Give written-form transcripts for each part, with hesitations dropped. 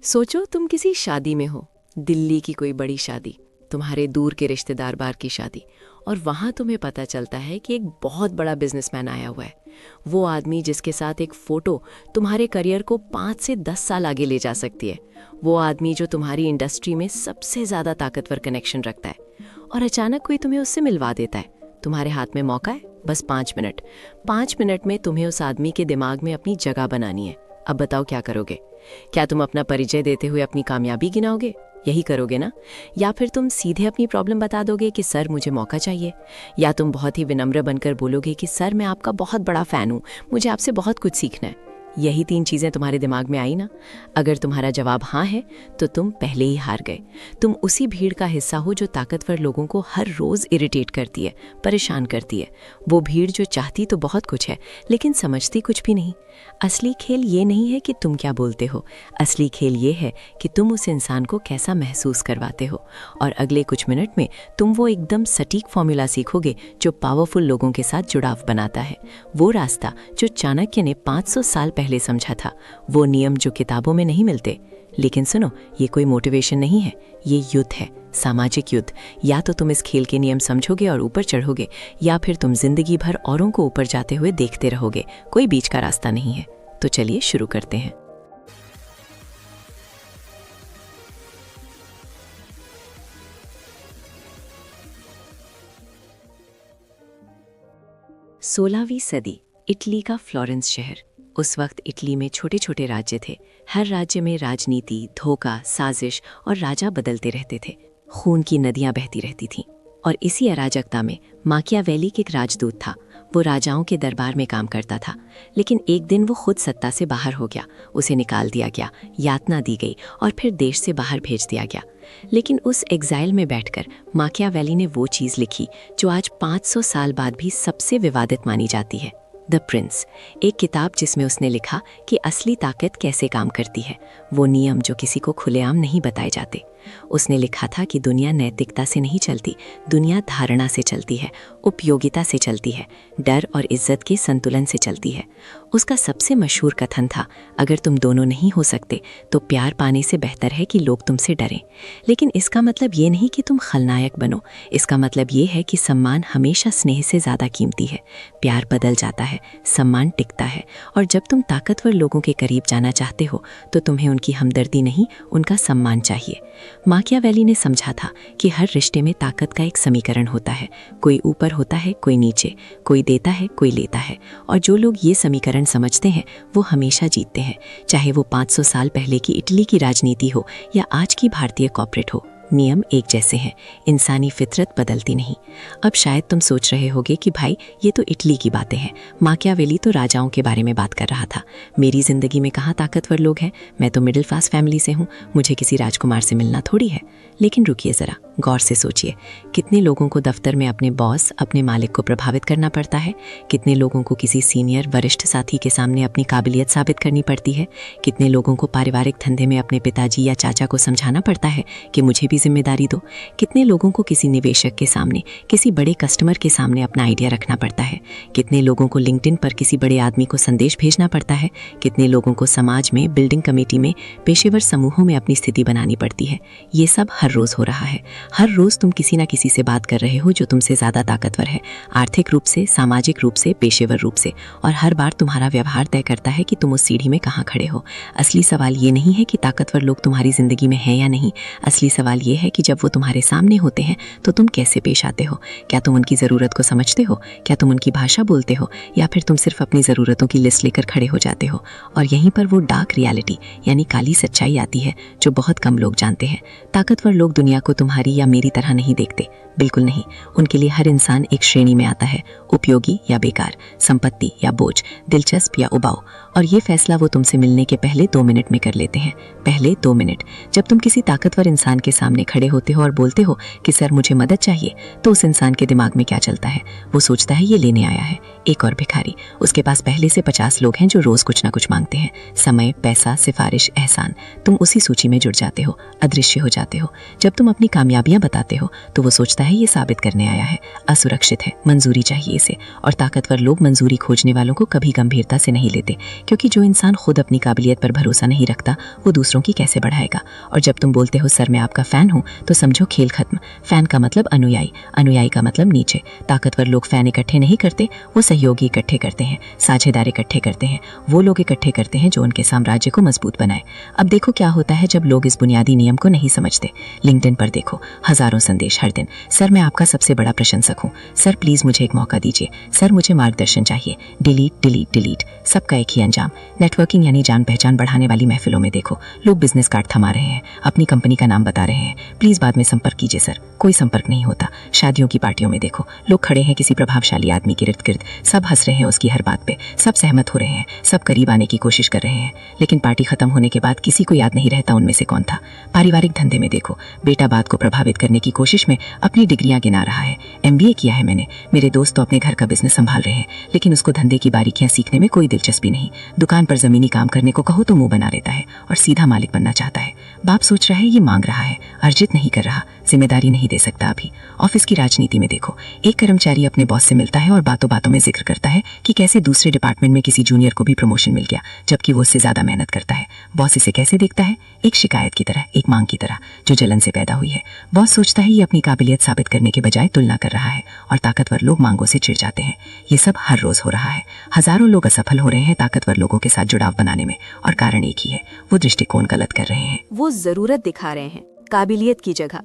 सोचो तुम किसी शादी में हो, दिल्ली की कोई बड़ी शादी, तुम्हारे दूर के रिश्तेदार बार की शादी, और वहां तुम्हें पता चलता है कि एक बहुत बड़ा बिजनेसमैन आया हुआ है। वो आदमी जिसके साथ एक फोटो तुम्हारे करियर को 5 से 10 साल आगे ले जा सकती है। वो आदमी जो तुम्हारी इंडस्ट्री में सबसे ज्यादा ताकतवर कनेक्शन रखता है। और अचानक कोई तुम्हें उससे मिलवा देता है। तुम्हारे हाथ में मौका है, बस 5 मिनट। 5 मिनट में तुम्हें उस आदमी के दिमाग में अपनी जगह बनानी है। अब बताओ क्या करोगे? क्या तुम अपना परिचय देते हुए अपनी कामयाबी गिनाओगे? यही करोगे ना? या फिर तुम सीधे अपनी प्रॉब्लम बता दोगे कि सर मुझे मौका चाहिए? या तुम बहुत ही विनम्र बनकर बोलोगे कि सर मैं आपका बहुत बड़ा फैन हूँ, मुझे आपसे बहुत कुछ सीखना है? यही 3 चीजें तुम्हारे दिमाग में आई ना? अगर तुम्हारा जवाब हाँ है तो तुम पहले ही हार गए। तुम उसी भीड़ का हिस्सा हो जो ताकतवर लोगों को हर रोज इरिटेट करती है, परेशान करती है। वो भीड़ जो चाहती तो बहुत कुछ है लेकिन समझती कुछ भी नहीं। असली खेल ये नहीं है कि तुम क्या बोलते हो, असली खेल ये है कि तुम उस इंसान को कैसा महसूस करवाते हो। और अगले कुछ मिनट में तुम वो एकदम सटीक फॉर्मूला सीखोगे जो पावरफुल लोगों के साथ जुड़ाव बनाता है। वो रास्ता जो चाणक्य ने 500 साल पहले समझा था। वो नियम जो किताबों में नहीं मिलते। लेकिन सुनो, ये कोई मोटिवेशन नहीं है, ये युद्ध है, सामाजिक युद्ध। या तो तुम इस खेल के नियम समझोगे और ऊपर चढ़ोगे, या फिर तुम जिंदगी भर औरों को ऊपर जाते हुए देखते रहोगे। कोई बीच का रास्ता नहीं है। तो चलिए शुरू करते हैं। सोलहवीं सदी, इटली का फ्लोरेंस शहर। उस वक्त इटली में छोटे छोटे राज्य थे। हर राज्य में राजनीति, धोखा, साजिश और राजा बदलते रहते थे। खून की नदियां बहती रहती थीं। और इसी अराजकता में माकियावेली एक राजदूत था। वो राजाओं के दरबार में काम करता था। लेकिन एक दिन वो खुद सत्ता से बाहर हो गया। उसे निकाल दिया गया, यातना दी गई और फिर देश से बाहर भेज दिया गया। लेकिन उस एग्जाइल में बैठकर माकियावेली ने वो चीज़ लिखी जो आज 500 साल बाद भी सबसे विवादित मानी जाती है, द प्रिंस। एक किताब जिसमें उसने लिखा कि असली ताकत कैसे काम करती है, वो नियम जो किसी को खुलेआम नहीं बताए जाते। उसने लिखा था कि दुनिया नैतिकता से नहीं चलती, दुनिया धारणा से चलती है, उपयोगिता से चलती है, डर और इज्जत के संतुलन से चलती है। उसका सबसे मशहूर कथन था, अगर तुम दोनों नहीं हो सकते तो प्यार पाने से बेहतर है कि लोग तुमसे डरें। लेकिन इसका मतलब ये नहीं कि तुम खलनायक बनो। इसका मतलब ये है कि सम्मान हमेशा स्नेह से ज़्यादा कीमती है। प्यार बदल जाता है, सम्मान टिकता है। और जब तुम ताकतवर लोगों के करीब जाना चाहते हो तो तुम्हें उनकी हमदर्दी नहीं, उनका सम्मान चाहिए। माकियावेली ने समझा था कि हर रिश्ते में ताकत का एक समीकरण होता है। कोई ऊपर होता है, कोई नीचे, कोई देता है, कोई लेता है। और जो लोग ये समीकरण समझते हैं वो हमेशा जीतते हैं, चाहे वो 500 साल पहले की इटली की राजनीति हो या आज की भारतीय कॉर्पोरेट हो। नियम एक जैसे हैं, इंसानी फितरत बदलती नहीं। अब शायद तुम सोच रहे होगे कि भाई ये तो इटली की बातें हैं, माकियावेली तो राजाओं के बारे में बात कर रहा था। मेरी जिंदगी में कहाँ ताकतवर लोग हैं? मैं तो मिडिल क्लास फैमिली से हूँ, मुझे किसी राजकुमार से मिलना थोड़ी है। लेकिन रुकिए ज़रा, गौर से सोचिए। कितने लोगों को दफ्तर में अपने बॉस, अपने मालिक को प्रभावित करना पड़ता है? कितने लोगों को किसी सीनियर वरिष्ठ साथी के सामने अपनी काबिलियत साबित करनी पड़ती है? कितने लोगों को पारिवारिक धंधे में अपने पिताजी या चाचा को समझाना पड़ता है कि मुझे भी जिम्मेदारी दो? कितने लोगों को किसी निवेशक के सामने, किसी बड़े कस्टमर के सामने अपना आइडिया रखना पड़ता है? कितने लोगों को लिंक्डइन पर किसी बड़े आदमी को संदेश भेजना पड़ता है? कितने लोगों को समाज में, बिल्डिंग कमेटी में, पेशेवर समूहों में अपनी स्थिति बनानी पड़ती है? ये सब हर रोज हो रहा है। हर रोज तुम किसी ना किसी से बात कर रहे हो जो तुमसे ज्यादा ताकतवर है, आर्थिक रूप से, सामाजिक रूप से, पेशेवर रूप से। और हर बार तुम्हारा व्यवहार तय करता है कि तुम उस सीढ़ी में कहाँ खड़े हो। असली सवाल ये नहीं है कि ताकतवर लोग तुम्हारी जिंदगी में हैं या नहीं। असली सवाल ये है कि जब वो तुम्हारे सामने होते हैं तो तुम कैसे पेश आते हो। क्या तुम उनकी ज़रूरत को समझते हो? क्या तुम उनकी भाषा बोलते हो? या फिर तुम सिर्फ अपनी ज़रूरतों की लिस्ट लेकर खड़े हो जाते हो? और यहीं पर वो डार्क रियलिटी यानी काली सच्चाई आती है जो बहुत कम लोग जानते हैं। ताकतवर लोग दुनिया को तुम्हारी या मेरी तरह नहीं देखते, बिल्कुल नहीं। उनके लिए हर इंसान एक श्रेणी में आता है, उपयोगी या बेकार, संपत्ति या बोझ, दिलचस्प या उबाऊ। और ये फैसला वो तुमसे मिलने के पहले 2 मिनट में कर लेते हैं। पहले 2 मिनट। जब तुम किसी ताकतवर इंसान के सामने खड़े होते हो और बोलते हो कि सर मुझे मदद चाहिए, तो उस इंसान के दिमाग में क्या चलता है? वो सोचता है ये लेने आया है एक और भिखारी। उसके पास पहले से 50 लोग हैं जो रोज कुछ ना कुछ मांगते हैं, समय, पैसा, सिफारिश, एहसान। तुम उसी सूची में जुड़ जाते हो, अदृश्य हो जाते हो। जब तुम अपनी कामयाबी कामयाबियां बताते हो तो वो सोचता है ये साबित करने आया है, असुरक्षित है, मंजूरी चाहिए इसे। और ताकतवर लोग मंजूरी खोजने वालों को कभी गंभीरता से नहीं लेते, क्योंकि जो इंसान खुद अपनी काबिलियत पर भरोसा नहीं रखता वो दूसरों की कैसे बढ़ाएगा। और जब तुम बोलते हो सर मैं आपका फैन हूं, तो समझो खेल खत्म। फैन का मतलब अनुयायी, अनुयायी का मतलब नीचे। ताकतवर लोग फैन इकट्ठे नहीं करते, वो सहयोगी इकट्ठे करते हैं, साझेदार इकट्ठे करते हैं, वो लोग इकट्ठे करते हैं जो उनके साम्राज्य को मजबूत बनाए। अब देखो क्या होता है जब लोग इस बुनियादी नियम को नहीं समझते। लिंक्डइन पर देखो, हजारों संदेश हर दिन, सर मैं आपका सबसे बड़ा प्रशंसक हूँ, सर प्लीज मुझे एक मौका दीजिए, सर मुझे मार्गदर्शन चाहिए। डिलीट डिलीट डिलीट, सबका एक ही अंजाम। नेटवर्किंग यानी जान पहचान बढ़ाने वाली महफिलों में देखो, लोग बिजनेस कार्ड थमा रहे हैं, अपनी कंपनी का नाम बता रहे हैं, प्लीज बाद में संपर्क कीजिए सर, कोई संपर्क नहीं होता। शादियों की पार्टियों में देखो, लोग खड़े हैं किसी प्रभावशाली आदमी के इर्द गिर्द, सब हंस रहे हैं उसकी हर बात पे, सब सहमत हो रहे हैं, सब करीब आने की कोशिश कर रहे हैं, लेकिन पार्टी खत्म होने के बाद किसी को याद नहीं रहता उनमें से कौन था। पारिवारिक धंधे में देखो, बेटा बात को प्रभावित करने की कोशिश में अपनी डिग्रियां गिना रहा है, MBA किया है मैंने, मेरे दोस्त तो अपने घर का बिजनेस संभाल रहे हैं, लेकिन उसको धंधे की बारीकियां सीखने में कोई दिलचस्पी नहीं। दुकान पर जमीनी काम करने को कहो तो मुंह बना लेता है और सीधा मालिक बनना चाहता है। बाप सोच रहा है ये मांग रहा है, अर्जित नहीं कर रहा, जिम्मेदारी नहीं दे सकता अभी। ऑफिस की राजनीति में देखो, एक कर्मचारी अपने बॉस से मिलता है और बातों बातों में जिक्र करता है कि कैसे दूसरे डिपार्टमेंट में किसी जूनियर को भी प्रमोशन मिल गया, जबकि वो उससे ज्यादा मेहनत करता है। बॉस इसे कैसे देखता है? एक शिकायत की तरह, एक मांग की तरह जो जलन से पैदा हुई है। बॉस सोचता है ये अपनी काबिलियत साबित करने के बजाय तुलना कर रहा है, और ताकतवर लोग मांगों से चिढ़ जाते हैं। ये सब हर रोज हो रहा है। हजारों लोग असफल हो रहे हैं ताकतवर लोगों के साथ जुड़ाव बनाने में, और कारण एक ही है, वो दृष्टिकोण गलत कर रहे हैं। वो जरूरत दिखा रहे हैं काबिलियत की जगह,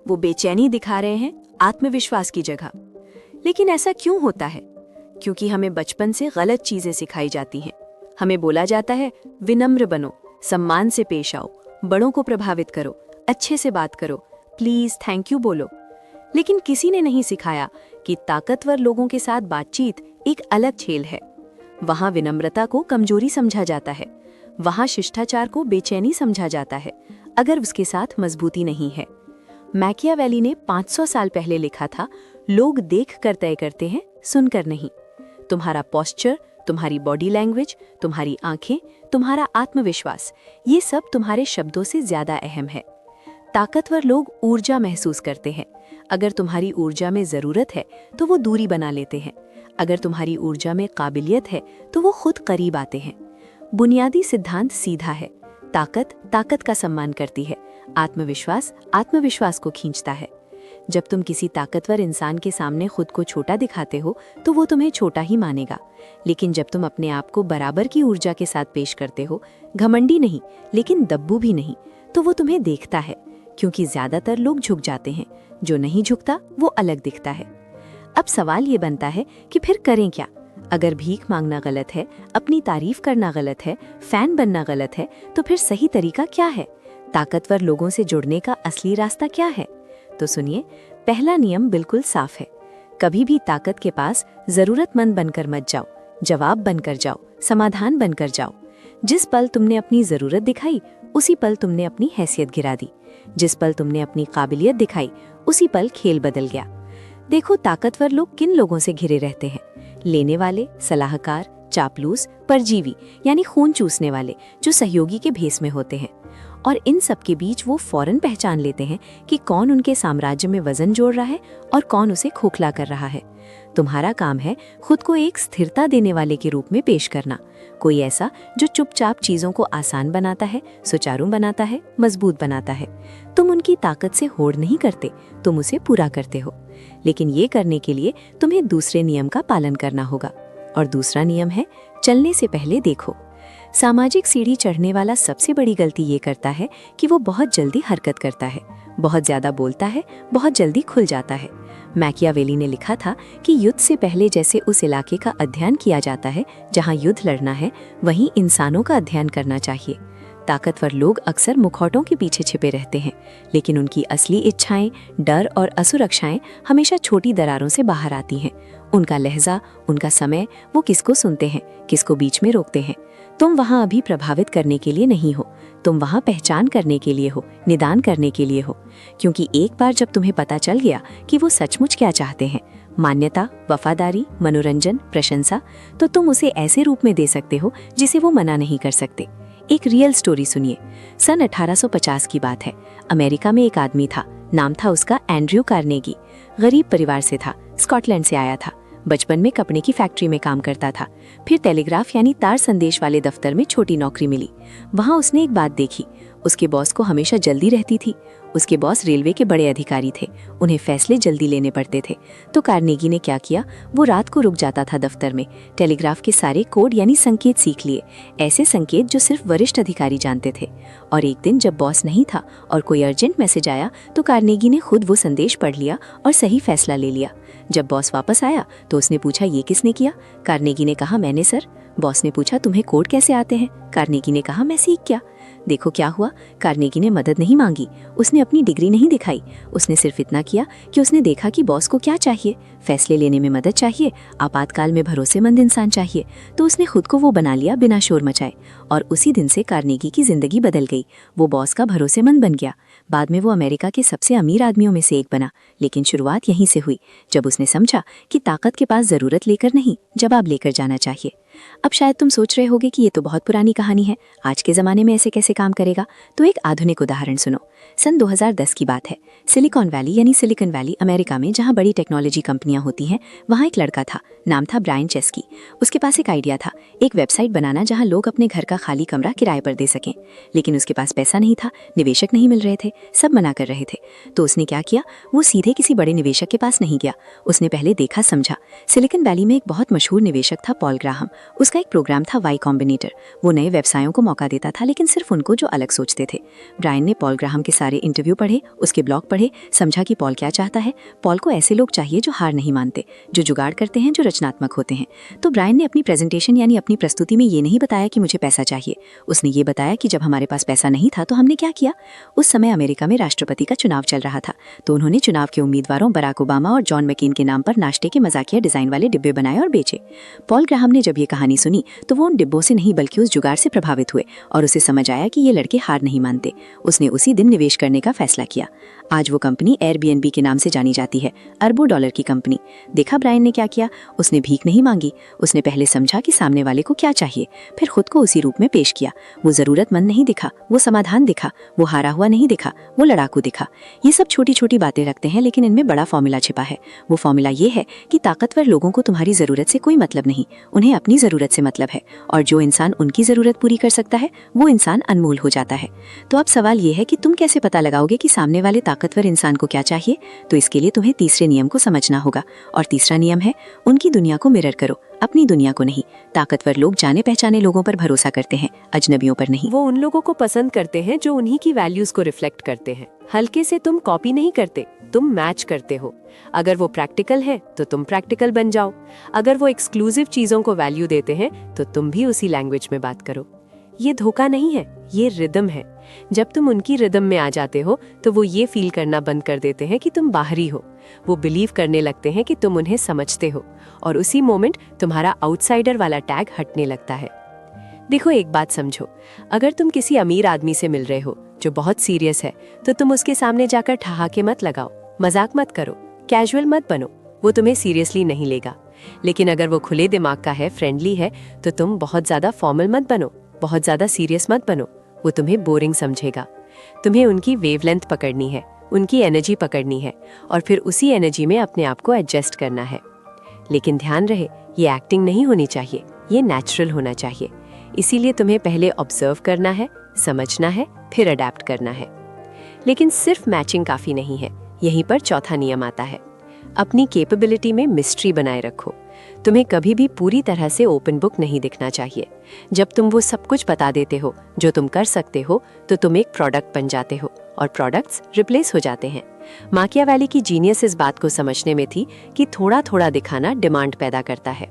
वो बेचैनी दिखा रहे हैं आत्मविश्वास की जगह। लेकिन ऐसा क्यों होता है? क्योंकि हमें बचपन से गलत चीजें सिखाई जाती हैं। हमें बोला जाता है विनम्र बनो, सम्मान से पेश आओ, बड़ों को प्रभावित करो, अच्छे से बात करो, प्लीज थैंक यू बोलो। लेकिन किसी ने नहीं सिखाया कि ताकतवर लोगों के साथ बातचीत एक अलग खेल है। वहां विनम्रता को कमजोरी समझा जाता है, वहां शिष्टाचार को बेचैनी समझा जाता है अगर उसके साथ मजबूती नहीं है। मैकियावेली ने 500 साल पहले लिखा था, लोग देख कर तय करते हैं, सुनकर नहीं। तुम्हारा पोस्चर, तुम्हारी बॉडी लैंग्वेज, तुम्हारी आंखें, तुम्हारा आत्मविश्वास, ये सब तुम्हारे शब्दों से ज्यादा अहम है। ताकतवर लोग ऊर्जा महसूस करते हैं। अगर तुम्हारी ऊर्जा में जरूरत है तो वो दूरी बना लेते हैं, अगर तुम्हारी ऊर्जा में काबिलियत है तो वो खुद करीब आते हैं। बुनियादी सिद्धांत सीधा है, ताकत ताकत का सम्मान करती है, आत्मविश्वास आत्मविश्वास को खींचता है। जब तुम किसी ताकतवर इंसान के सामने खुद को छोटा दिखाते हो तो वो तुम्हें छोटा ही मानेगा। लेकिन जब तुम अपने आप को बराबर की ऊर्जा के साथ पेश करते हो, घमंडी नहीं लेकिन दब्बू भी नहीं, तो वो तुम्हें देखता है। क्योंकि ज्यादातर लोग झुक जाते हैं, जो नहीं झुकता वो अलग दिखता है। अब सवाल ये बनता है कि फिर करें क्या? अगर भीख मांगना गलत है, अपनी तारीफ करना गलत है, फैन बनना गलत है, तो फिर सही तरीका क्या है? ताकतवर लोगों से जुड़ने का असली रास्ता क्या है? तो सुनिए, पहला नियम बिल्कुल साफ है। कभी भी ताकत के पास जरूरतमंद बनकर मत जाओ, जवाब बनकर जाओ, समाधान बनकर जाओ। जिस पल तुमने अपनी जरूरत दिखाई, उसी पल तुमने अपनी हैसियत गिरा दी। जिस पल तुमने अपनी काबिलियत दिखाई, उसी पल खेल बदल गया। देखो ताकतवर लोग किन लोगों से घिरे रहते हैं? लेने वाले, सलाहकार, चापलूस, परजीवी यानी खून चूसने वाले, जो सहयोगी के भेस में होते हैं। और इन सब के बीच वो फौरन पहचान लेते हैं कि कौन उनके साम्राज्य में वजन जोड़ रहा है और कौन उसे खोखला कर रहा है। तुम्हारा काम है खुद को एक स्थिरता देने वाले के रूप में पेश करना, कोई ऐसा जो चुपचाप चीजों को आसान बनाता है, सुचारू बनाता है, मजबूत बनाता है। तुम उनकी ताकत से होड़ नहीं करते, तुम उसे पूरा करते हो। लेकिन ये करने के लिए तुम्हें दूसरे नियम का पालन करना होगा। और दूसरा नियम है, चलने से पहले देखो। सामाजिक सीढ़ी चढ़ने वाला सबसे बड़ी गलती ये करता है कि वो बहुत जल्दी हरकत करता है, बहुत ज्यादा बोलता है, बहुत जल्दी खुल जाता है। मैकियावेली ने लिखा था कि युद्ध से पहले जैसे उस इलाके का अध्ययन किया जाता है जहां युद्ध लड़ना है, वहीं इंसानों का अध्ययन करना चाहिए। ताकतवर लोग अक्सर मुखौटों के पीछे छिपे रहते हैं, लेकिन उनकी असली इच्छाएं, डर और असुरक्षाएं हमेशा छोटी दरारों से बाहर आती हैं। उनका लहजा, उनका समय, वो किसको सुनते हैं, किसको बीच में रोकते हैं। तुम वहां अभी प्रभावित करने के लिए नहीं हो, तुम वहां पहचान करने के लिए हो, निदान करने के लिए हो। क्योंकि एक बार जब तुम्हें पता चल गया कि वो सचमुच क्या चाहते हैं, मान्यता, वफादारी, मनोरंजन, प्रशंसा, तो तुम उसे ऐसे रूप में दे सकते हो जिसे वो मना नहीं कर सकते। एक रियल स्टोरी सुनिए। सन 1850 की बात है। अमेरिका में एक आदमी था नाम था उसका एंड्रयू कार्नेगी। गरीब परिवार से था, स्कॉटलैंड से आया था। बचपन में कपड़े की फैक्ट्री में काम करता था। फिर टेलीग्राफ यानी तार संदेश वाले दफ्तर में छोटी नौकरी मिली। वहाँ उसने एक बात देखी, उसके बॉस को हमेशा जल्दी रहती थी। उसके बॉस रेलवे के बड़े अधिकारी थे, उन्हें फैसले जल्दी लेने पड़ते थे। तो कार्नेगी ने क्या किया, वो रात को रुक जाता था दफ्तर में, टेलीग्राफ के सारे कोड यानी संकेत सीख लिए, ऐसे संकेत जो सिर्फ वरिष्ठ अधिकारी जानते थे। और एक दिन जब बॉस नहीं था और कोई अर्जेंट मैसेज आया तो कार्नेगी ने खुद वो संदेश पढ़ लिया और सही फैसला ले लिया। जब बॉस वापस आया तो उसने पूछा, ये किसने किया? कार्नेगी ने कहा, मैंने सर। बॉस ने पूछा, तुम्हें कोड कैसे आते हैं? कार्नेगी ने कहा, मैं सीख गया। देखो क्या हुआ, कार्नेगी ने मदद नहीं मांगी, उसने अपनी डिग्री नहीं दिखाई, उसने सिर्फ इतना किया कि उसने देखा कि बॉस को क्या चाहिए, फैसले लेने में मदद चाहिए, आपातकाल में भरोसेमंद इंसान चाहिए, तो उसने खुद को वो बना लिया बिना शोर मचाए। और उसी दिन से कार्नेगी की जिंदगी बदल गई। वो बॉस का भरोसेमंद बन गया। बाद में वो अमेरिका के सबसे अमीर आदमियों में से एक बना। लेकिन शुरुआत यहीं से हुई, जब उसने समझा कि ताकत के पास जरूरत लेकर नहीं, जवाब लेकर जाना चाहिए। अब शायद तुम सोच रहे होगे कि ये तो बहुत पुरानी कहानी है, आज के ज़माने में ऐसे कैसे काम करेगा? तो एक आधुनिक उदाहरण सुनो। सन 2010 की बात है। सिलिकॉन वैली यानी सिलिकॉन वैली अमेरिका में, जहाँ बड़ी टेक्नोलॉजी कंपनियां होती हैं, वहाँ एक लड़का था, नाम था ब्रायन चेस्की। उसके पास एक आइडिया था, एक वेबसाइट बनाना जहाँ लोग अपने घर का खाली कमरा किराए पर दे सकें। लेकिन उसके पास पैसा नहीं था, निवेशक नहीं मिल रहे थे, सब मना कर रहे थे। तो उसने क्या किया, वो सीधे किसी बड़े निवेशक के पास नहीं गया। उसने पहले देखा समझा। सिलिकॉन वैली में एक बहुत मशहूर निवेशक था, पॉल ग्राहम। उसका एक प्रोग्राम था वाई कॉम्बिनेटर। वो नए व्यवसायों को मौका देता था, लेकिन सिर्फ उनको जो अलग सोचते थे। ब्रायन ने पॉल ग्राहम के सारे इंटरव्यू पढ़े, उसके ब्लॉग पढ़े, समझा कि पॉल क्या चाहता है। पॉल को ऐसे लोग चाहिए जो हार नहीं मानते, जो जुगाड़ करते हैं, जो रचनात्मक होते हैं। तो ब्रायन ने अपनी प्रेजेंटेशन यानी अपनी प्रस्तुति में ये नहीं बताया कि मुझे पैसा चाहिए। उसने ये बताया कि जब हमारे पास पैसा नहीं था तो हमने क्या किया। उस समय अमेरिका में राष्ट्रपति का चुनाव चल रहा था, तो उन्होंने चुनाव के उम्मीदवारों बराक ओबामा और जॉन मैकेन के नाम पर नाश्ते के मजाकिया डिजाइन वाले डिब्बे बनाए और बेचे। पॉल ग्राहम ने जब ये कहानी सुनी तो वो उन डिब्बों से नहीं बल्कि उस जुगाड़ से प्रभावित हुए और उसे समझ आया कि ये लड़के हार नहीं मानते। उसने उसी दिन निवेश करने का फैसला किया। आज वो कंपनी एयरबीएनबी के नाम से जानी जाती है, अरबों डॉलर की कंपनी। देखा ब्रायन ने क्या किया, उसने भीख नहीं मांगी, उसने पहले समझा कि सामने वाले को क्या चाहिए, फिर खुद को उसी रूप में पेश किया। वो जरूरतमंद नहीं दिखा, वो समाधान दिखा, वो हारा हुआ नहीं दिखा, वो लड़ाकू दिखा। ये सब छोटी छोटी बातें रखते हैं, लेकिन इनमें बड़ा फॉर्मूला छिपा है। वो फॉर्मूला ये है कि ताकतवर लोगों को तुम्हारी जरूरत से कोई मतलब नहीं, उन्हें अपनी जरूरत से मतलब है। और जो इंसान उनकी जरूरत पूरी कर सकता है वो इंसान अनमोल हो जाता है। तो अब सवाल ये है कि तुम कैसे पता लगाओगे कि सामने वाले ताकतवर इंसान को क्या चाहिए? तो इसके लिए तुम्हें तीसरे नियम को समझना होगा। और तीसरा नियम है, उनकी दुनिया को मिरर करो, अपनी दुनिया को नहीं। ताकतवर लोग जाने पहचाने लोगों पर भरोसा करते हैं, अजनबियों पर नहीं। वो उन लोगों को पसंद करते हैं जो उन्हीं की वैल्यूज को रिफ्लेक्ट करते हैं। हल्के से तुम कॉपी नहीं करते, तुम मैच करते हो। अगर वो प्रैक्टिकल है तो तुम प्रैक्टिकल बन जाओ। अगर वो एक्सक्लूसिव चीजों को वैल्यू देते हैं तो तुम भी उसी लैंग्वेज में बात करो। ये धोखा नहीं है, ये रिदम है। जब तुम उनकी रिदम में आ जाते हो तो वो ये फील करना बंद कर देते हैं कि तुम बाहरी हो। वो बिलीव करने लगते हैं कि तुम उन्हें समझते हो, और उसी मोमेंट तुम्हारा आउटसाइडर वाला टैग हटने लगता है। देखो, एक बात समझो, अगर तुम किसी अमीर आदमी से मिल रहे हो जो बहुत सीरियस है, तो तुम उसके सामने जाकर ठहाके मत लगाओ, मजाक मत करो, कैजुअल मत बनो। वो तुम्हें सीरियसली नहीं लेगा। लेकिन अगर वो खुले दिमाग का है, फ्रेंडली है, तो तुम बहुत ज्यादा फॉर्मल मत बनो, बहुत ज्यादा सीरियस मत बनो। वो तुम्हें बोरिंग समझेगा। तुम्हें उनकी वेवलेंथ पकड़नी है, उनकी एनर्जी पकड़नी है, और फिर उसी एनर्जी में अपने आप को एडजस्ट करना है। लेकिन ध्यान रहे, ये एक्टिंग नहीं होनी चाहिए, ये नेचुरल होना चाहिए। इसीलिए तुम्हें पहले ऑब्जर्व करना है, समझना है, फिर अडेप्ट करना है। लेकिन सिर्फ मैचिंग काफी नहीं है। यहीं पर चौथा नियम आता है, अपनी कैपेबिलिटी में मिस्ट्री बनाए रखो। तुम्हें कभी भी पूरी तरह से ओपन बुक नहीं दिखना चाहिए। जब तुम वो सब कुछ बता देते हो जो तुम कर सकते हो, तो तुम एक प्रोडक्ट बन जाते हो, और प्रोडक्ट्स रिप्लेस हो जाते हैं। माकियावेली की जीनियस इस बात को समझने में थी कि थोड़ा थोड़ा दिखाना डिमांड पैदा करता है।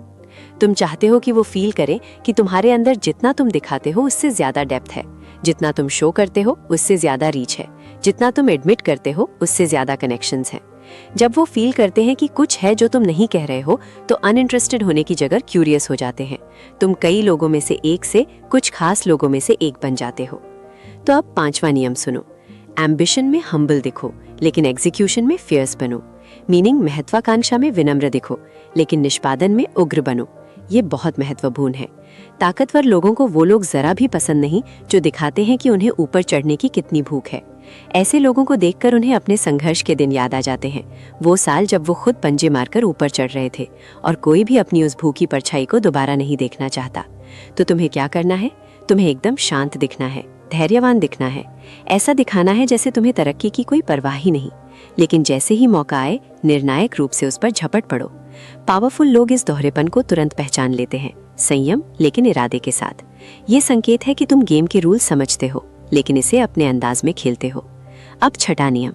तुम चाहते हो कि वो फील करें कि तुम्हारे अंदर जितना तुम दिखाते हो उससे ज्यादा डेप्थ है, जितना तुम शो करते हो उससे ज्यादा रीच है, जितना तुम एडमिट करते हो उससे ज्यादा कनेक्शंस हैं। जब वो फील करते हैं कि कुछ है जो तुम नहीं कह रहे हो, तो अनइंटरेस्टेड होने की जगह क्यूरियस हो जाते हैं। तुम कई लोगों में से एक से, कुछ खास लोगों में से एक बन जाते हो। तो अब पांचवा नियम सुनो, एम्बिशन में हम्बल दिखो, लेकिन एग्जीक्यूशन में फियर्स बनो। मीनिंग, महत्वाकांक्षा में विनम्र दिखो, लेकिन निष्पादन में उग्र बनो। ये बहुत महत्वपूर्ण है। ताकतवर लोगों को वो लोग जरा भी पसंद नहीं जो दिखाते हैं कि उन्हें ऊपर चढ़ने की कितनी भूख है। ऐसे लोगों को देखकर उन्हें अपने संघर्ष के दिन याद आ जाते हैं, वो साल जब वो खुद पंजे मारकर ऊपर चढ़ रहे थे और कोई भी अपनी उस भूखी परछाई को दोबारा नहीं देखना चाहता। तो तुम्हें क्या करना है? तुम्हें एकदम शांत दिखना है, धैर्यवान दिखना है। ऐसा दिखाना है जैसे तुम्हें तरक्की की कोई परवाह ही नहीं, लेकिन जैसे ही मौका आए निर्णायक रूप से उस पर झपट पड़ो। पावरफुल लोग इस दोहरेपन को तुरंत पहचान लेते हैं, संयम लेकिन इरादे के साथ। ये संकेत है कि तुम गेम के रूल समझते हो, लेकिन इसे अपने अंदाज में खेलते हो। अब छठा नियम,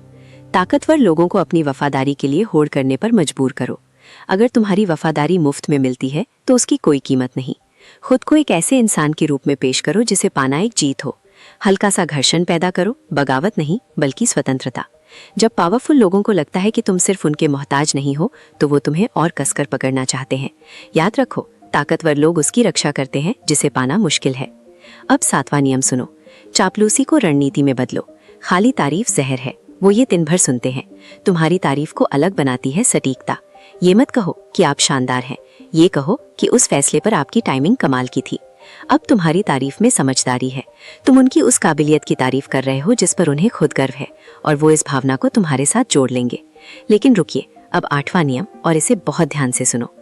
ताकतवर लोगों को अपनी वफादारी के लिए होड़ करने पर मजबूर करो। अगर तुम्हारी वफादारी मुफ्त में मिलती है तो उसकी कोई कीमत नहीं। खुद को एक ऐसे इंसान के रूप में पेश करो जिसे पाना एक जीत हो। हल्का सा घर्षण पैदा करो, बगावत नहीं बल्कि स्वतंत्रता। जब पावरफुल लोगों को लगता है कि तुम सिर्फ उनके मोहताज नहीं हो, तो वो तुम्हें और कसकर पकड़ना चाहते हैं। याद रखो, ताकतवर लोग उसकी रक्षा करते हैं जिसे पाना मुश्किल है। अब सातवां नियम सुनो, चापलूसी को रणनीति में बदलो। खाली तारीफ जहर है, वो ये दिन भर सुनते हैं। तुम्हारी तारीफ को अलग बनाती है सटीकता। ये मत कहो कि आप शानदार हैं, ये कहो कि उस फैसले पर आपकी टाइमिंग कमाल की थी। अब तुम्हारी तारीफ में समझदारी है। तुम उनकी उस काबिलियत की तारीफ कर रहे हो जिस पर उन्हें खुद गर्व है, और वो इस भावना को तुम्हारे साथ जोड़ लेंगे। लेकिन रुकिए, अब आठवां नियम, और इसे बहुत ध्यान से सुनो।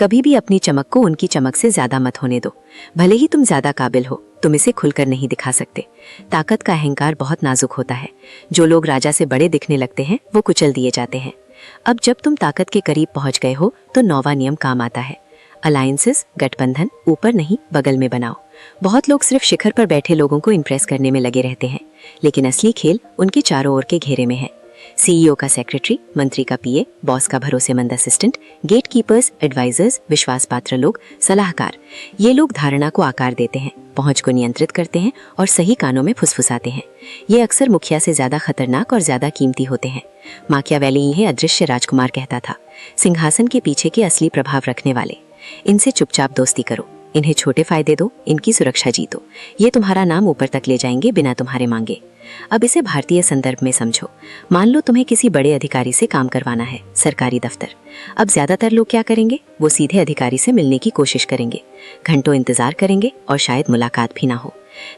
कभी भी अपनी चमक को उनकी चमक से ज्यादा मत होने दो। भले ही तुम ज्यादा काबिल हो, तुम इसे खुलकर नहीं दिखा सकते। ताकत का अहंकार बहुत नाजुक होता है। जो लोग राजा से बड़े दिखने लगते हैं वो कुचल दिए जाते हैं। अब जब तुम ताकत के करीब पहुंच गए हो तो नौवां नियम काम आता है। अलायंसेस, गठबंधन ऊपर नहीं बगल में बनाओ। बहुत लोग सिर्फ शिखर पर बैठे लोगों को इम्प्रेस करने में लगे रहते हैं, लेकिन असली खेल उनके चारों ओर के घेरे में है। सीईओ का सेक्रेटरी, मंत्री का पीए, बॉस का भरोसेमंद असिस्टेंट, गेटकीपर्स, एडवाइजर्स, विश्वास पात्र लोग, सलाहकार। ये लोग धारणा को आकार देते हैं, पहुंच को नियंत्रित करते हैं और सही कानों में फुसफुसाते हैं। ये अक्सर मुखिया से ज्यादा खतरनाक और ज्यादा कीमती होते हैं। माकियावेली इन्हें अदृश्य राजकुमार कहता था, सिंहासन के पीछे के असली प्रभाव रखने वाले। इनसे चुपचाप दोस्ती करो, इन्हें छोटे फायदे दो, इनकी सुरक्षा जीतो। ये तुम्हारा नाम ऊपर तक ले जाएंगे बिना तुम्हारे मांगे। अब इसे भारतीय संदर्भ में समझो। मान लो तुम्हें किसी बड़े अधिकारी से काम करवाना है, सरकारी दफ्तर। अब ज्यादातर लोग क्या करेंगे? वो सीधे अधिकारी से मिलने की कोशिश करेंगे, घंटों इंतजार करेंगे और शायद मुलाकात भी ना हो।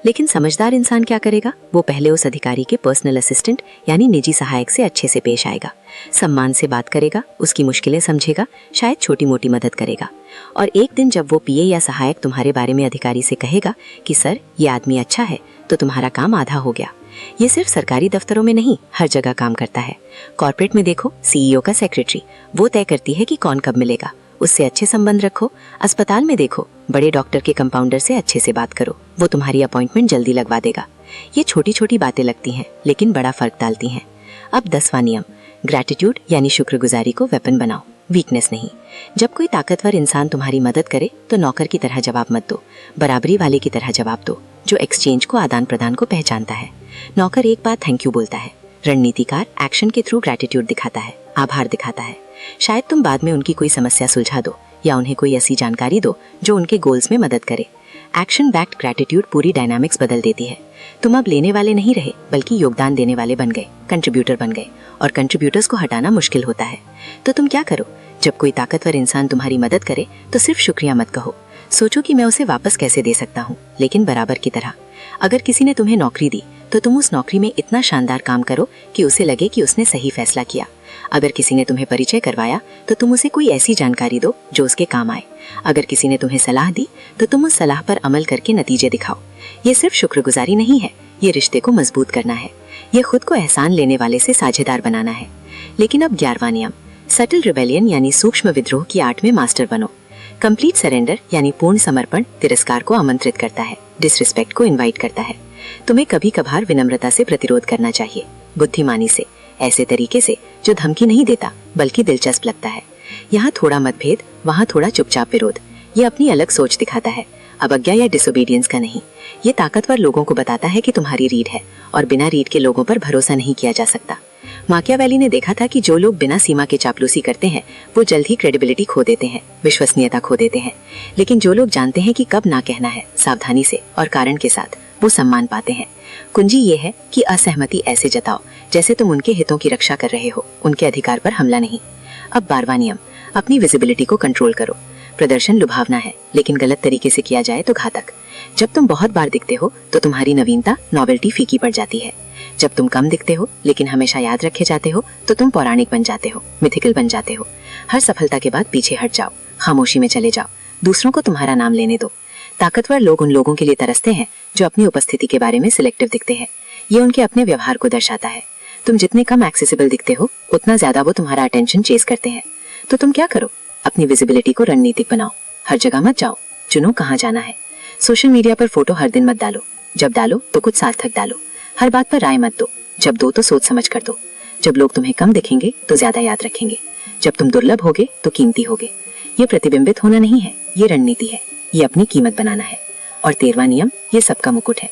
लेकिन समझदार इंसान क्या करेगा? वो पहले उस अधिकारी के पर्सनल असिस्टेंट यानी निजी सहायक से अच्छे से पेश आएगा, सम्मान से बात करेगा, उसकी मुश्किलें समझेगा, शायद छोटी मोटी मदद करेगा। और एक दिन जब वो पीए या सहायक तुम्हारे बारे में अधिकारी से कहेगा कि सर ये आदमी अच्छा है, तो तुम्हारा काम आधा हो गया। ये सिर्फ सरकारी दफ्तरों में नहीं, हर जगह काम करता है। कॉर्पोरेट में देखो, सीईओ का सेक्रेटरी, वो तय करती है कि कौन कब मिलेगा, उससे अच्छे संबंध रखो। अस्पताल में देखो, बड़े डॉक्टर के कंपाउंडर से अच्छे से बात करो, वो तुम्हारी अपॉइंटमेंट जल्दी लगवा देगा। ये छोटी छोटी बातें लगती हैं लेकिन बड़ा फर्क डालती हैं। अब 10वां नियम, ग्रैटिट्यूड यानी शुक्रगुजारी को वेपन बनाओ, वीकनेस नहीं। जब कोई ताकतवर इंसान तुम्हारी मदद करे तो नौकर की तरह जवाब मत दो, बराबरी वाले की तरह जवाब दो, जो एक्सचेंज को, आदान प्रदान को पहचानता है। नौकर एक बार थैंक यू बोलता है, रणनीतिकार एक्शन के थ्रू ग्रैटिट्यूड दिखाता है, आभार दिखाता है। शायद तुम बाद में उनकी कोई समस्या सुलझा दो या उन्हें कोई ऐसी जानकारी दो जो उनके गोल्स में मदद करे। एक्शन बैक्ड ग्रैटिट्यूड पूरी डायनामिक्स बदल देती है। तुम अब लेने वाले नहीं रहे बल्कि योगदान देने वाले बन गए, कंट्रीब्यूटर बन गए, और कंट्रीब्यूटर्स को हटाना मुश्किल होता है। तो तुम क्या करो? जब कोई ताकतवर इंसान तुम्हारी मदद करे तो सिर्फ शुक्रिया मत कहो, सोचो कि मैं उसे वापस कैसे दे सकता हूँ, लेकिन बराबर की तरह। अगर किसी ने तुम्हें नौकरी दी तो तुम उस नौकरी में इतना शानदार काम करो कि उसे लगे कि उसने सही फैसला किया। अगर किसी ने तुम्हें परिचय करवाया तो तुम उसे कोई ऐसी जानकारी दो जो उसके काम आए। अगर किसी ने तुम्हें सलाह दी तो तुम उस सलाह पर अमल करके नतीजे दिखाओ। ये सिर्फ शुक्रगुजारी नहीं है, ये रिश्ते को मजबूत करना है, ये खुद को एहसान लेने वाले से साझेदार बनाना है। लेकिन अब 11वां नियम, सटल रिबेलियन यानी सूक्ष्म विद्रोह की आर्ट में मास्टर बनो। कंप्लीट सरेंडर यानी पूर्ण समर्पण तिरस्कार को आमंत्रित करता है, डिसरिस्पेक्ट को इनवाइट करता है। तुम्हें कभी कभार विनम्रता से प्रतिरोध करना चाहिए, बुद्धिमानी से, ऐसे तरीके से जो धमकी नहीं देता बल्कि दिलचस्प लगता है। यहाँ थोड़ा मतभेद, वहाँ थोड़ा चुपचाप विरोध, ये अपनी अलग सोच दिखाता है, अवज्ञा या डिसोबीडियंस का नहीं। ये ताकतवर लोगों को बताता है कि तुम्हारी रीढ़ है और बिना रीढ़ के लोगों पर भरोसा नहीं किया जा सकता। माकियावेली ने देखा था कि जो लोग बिना सीमा के चापलूसी करते हैं वो जल्द ही क्रेडिबिलिटी खो देते हैं, विश्वसनीयता खो देते हैं। लेकिन जो लोग जानते हैं कि कब ना कहना है, सावधानी से और कारण के साथ, वो सम्मान पाते हैं। कुंजी ये है कि असहमति ऐसे जताओ जैसे तुम उनके हितों की रक्षा कर रहे हो, उनके अधिकार पर हमला नहीं। अब 12वां नियम, अपनी विजिबिलिटी को कंट्रोल करो। प्रदर्शन लुभावना है लेकिन गलत तरीके से किया जाए तो घातक। जब तुम बहुत बार दिखते हो तो तुम्हारी नवीनता, नॉवेल्टी फीकी पड़ जाती है। जब तुम कम दिखते हो लेकिन हमेशा याद रखे जाते हो तो तुम पौराणिक बन जाते हो, मिथिकल बन जाते हो। हर सफलता के बाद पीछे हट जाओ, खामोशी में चले जाओ, दूसरों को तुम्हारा नाम लेने दो। ताकतवर लोग उन लोगों के लिए तरसते हैं जो अपनी उपस्थिति के बारे में सिलेक्टिव दिखते हैं। ये उनके अपने व्यवहार को दर्शाता है। तुम जितने कम एक्सेसिबल दिखते हो उतना ज्यादा वो तुम्हारा अटेंशन चेस करते हैं। तो तुम क्या करो, अपनी विजिबिलिटी को रणनीतिक बनाओ। हर जगह मत जाओ, चुनो कहाँ जाना है। सोशल मीडिया पर फोटो हर दिन मत डालो, जब डालो तो कुछ सार्थक डालो। हर बात पर राय मत दो, जब दो तो सोच समझ कर दो। जब लोग तुम्हें कम दिखेंगे तो ज्यादा याद रखेंगे, जब तुम दुर्लभ होगे तो कीमती होगे। ये प्रतिबिंबित होना नहीं है, ये रणनीति है, ये अपनी कीमत बनाना है। और 13वां नियम, ये सबका मुकुट है।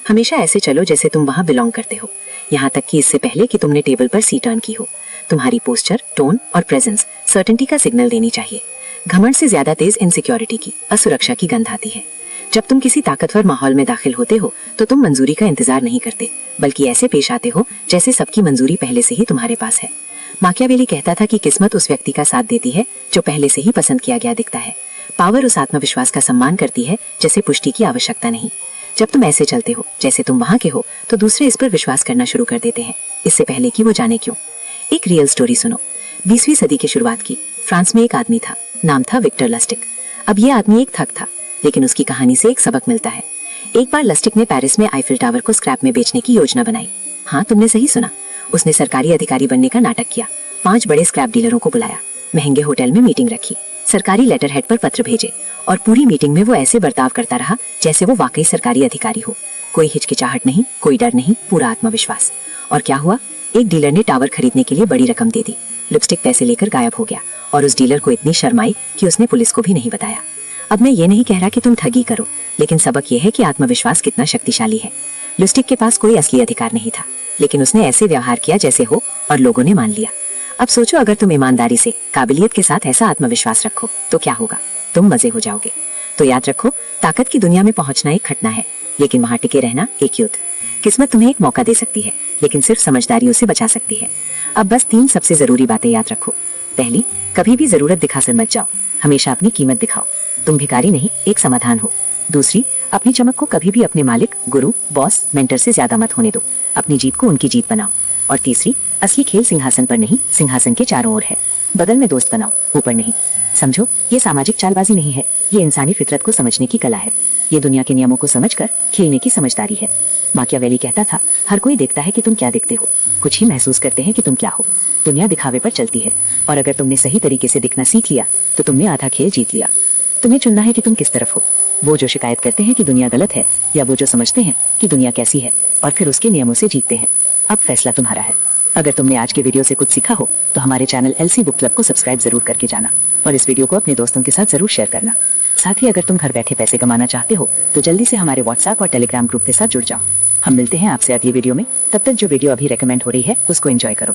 हमेशा ऐसे चलो जैसे तुम वहां बिलोंग करते हो, यहाँ तक कि इससे पहले कि तुमने टेबल पर सी टर्न की हो। तुम्हारी पोस्चर, टोन और प्रेजेंस सर्टेनिटी का सिग्नल देनी चाहिए। घमंड से ज्यादा तेज इनसिक्योरिटी की, असुरक्षा की गंध आती है। जब तुम किसी ताकतवर माहौल में दाखिल होते हो तो तुम मंजूरी का इंतजार नहीं करते, बल्कि ऐसे पेश आते हो जैसे सबकी मंजूरी पहले से ही तुम्हारे पास है। माकियावेली कहता था कि किस्मत उस व्यक्ति का साथ देती है जो पहले से ही पसंद किया गया दिखता है। पावर उस आत्मविश्वास का सम्मान करती है जैसे पुष्टि की आवश्यकता नहीं। जब तुम ऐसे चलते हो जैसे तुम वहां के हो तो दूसरे इस पर विश्वास करना शुरू कर देते हैं, इससे पहले कि वो जाने क्यों। एक रियल स्टोरी सुनो। 20वीं सदी की शुरुआत की फ्रांस में एक आदमी था, नाम था विक्टर लस्टिक। अब ये आदमी एक ठग था, लेकिन उसकी कहानी से एक सबक मिलता है। एक बार लस्टिक ने पेरिस में आईफिल टावर को स्क्रैप में बेचने की योजना बनाई। हाँ, तुमने सही सुना, उसने सरकारी अधिकारी बनने का नाटक किया। 5 बड़े स्क्रैप डीलरों को बुलाया, महंगे होटल में मीटिंग रखी, सरकारी लेटर हेड पर पत्र भेजे और पूरी मीटिंग में वो ऐसे बर्ताव करता रहा जैसे वो वाकई सरकारी अधिकारी हो। कोई हिचकिचाहट नहीं, कोई डर नहीं, पूरा आत्मविश्वास। और क्या हुआ, एक डीलर ने टावर खरीदने के लिए बड़ी रकम दे दी। लिपस्टिक पैसे लेकर गायब हो गया और उस डीलर को इतनी शर्म आई कि उसने पुलिस को भी नहीं बताया। अब मैं ये नहीं कह रहा कि तुम ठगी करो, लेकिन सबक ये है कि आत्मविश्वास कितना शक्तिशाली है। लिपस्टिक के पास कोई असली अधिकार नहीं था, लेकिन उसने ऐसे व्यवहार किया जैसे हो और लोगों ने मान लिया। अब सोचो, अगर तुम ईमानदारी से, काबिलियत के साथ ऐसा आत्मविश्वास रखो तो क्या होगा, तुम मजे हो जाओगे। तो याद रखो, ताकत की दुनिया में पहुंचना एक घटना है, लेकिन वहां टिके रहना एक युद्ध। किस्मत तुम्हें एक मौका दे सकती है, लेकिन सिर्फ समझदारी उसे बचा सकती है। अब बस 3 सबसे जरूरी बातें याद रखो। पहली, कभी भी जरूरत दिखाकर मत जाओ, हमेशा अपनी कीमत दिखाओ। तुम भिखारी नहीं, एक समाधान हो। दूसरी, अपनी चमक को कभी भी अपने मालिक, गुरु, बॉस, मेंटर से ज्यादा मत होने दो। अपनी जीत को उनकी जीत बनाओ। और तीसरी, असली खेल सिंहासन पर नहीं, सिंहासन के चारों ओर है। बगल में दोस्त बनाओ, ऊपर नहीं। समझो, ये सामाजिक चालबाजी नहीं है, ये इंसानी फितरत को समझने की कला है। ये दुनिया के नियमों को समझकर खेलने की समझदारी है। माकियावेली कहता था, हर कोई देखता है कि तुम क्या दिखते हो, कुछ ही महसूस करते हैं कि तुम क्या हो। दुनिया दिखावे पर चलती है, और अगर तुमने सही तरीके से दिखना सीख लिया तो तुमने आधा खेल जीत लिया। तुम्हें चुनना है कि तुम किस तरफ हो, वो जो शिकायत करते हैं कि दुनिया गलत है, या वो जो समझते हैं कि दुनिया कैसी है और फिर उसके नियमों से जीतते हैं। अब फैसला तुम्हारा है। अगर तुमने आज के वीडियो से कुछ सीखा हो तो हमारे चैनल LC बुक क्लब को सब्सक्राइब जरूर करके जाना और इस वीडियो को अपने दोस्तों के साथ जरूर शेयर करना। साथ ही अगर तुम घर बैठे पैसे कमाना चाहते हो तो जल्दी से हमारे WhatsApp और Telegram ग्रुप के साथ जुड़ जाओ। हम मिलते हैं आपसे अगली वीडियो में, तब तक जो वीडियो अभी रेकमेंड हो रही है उसको एंजॉय करो।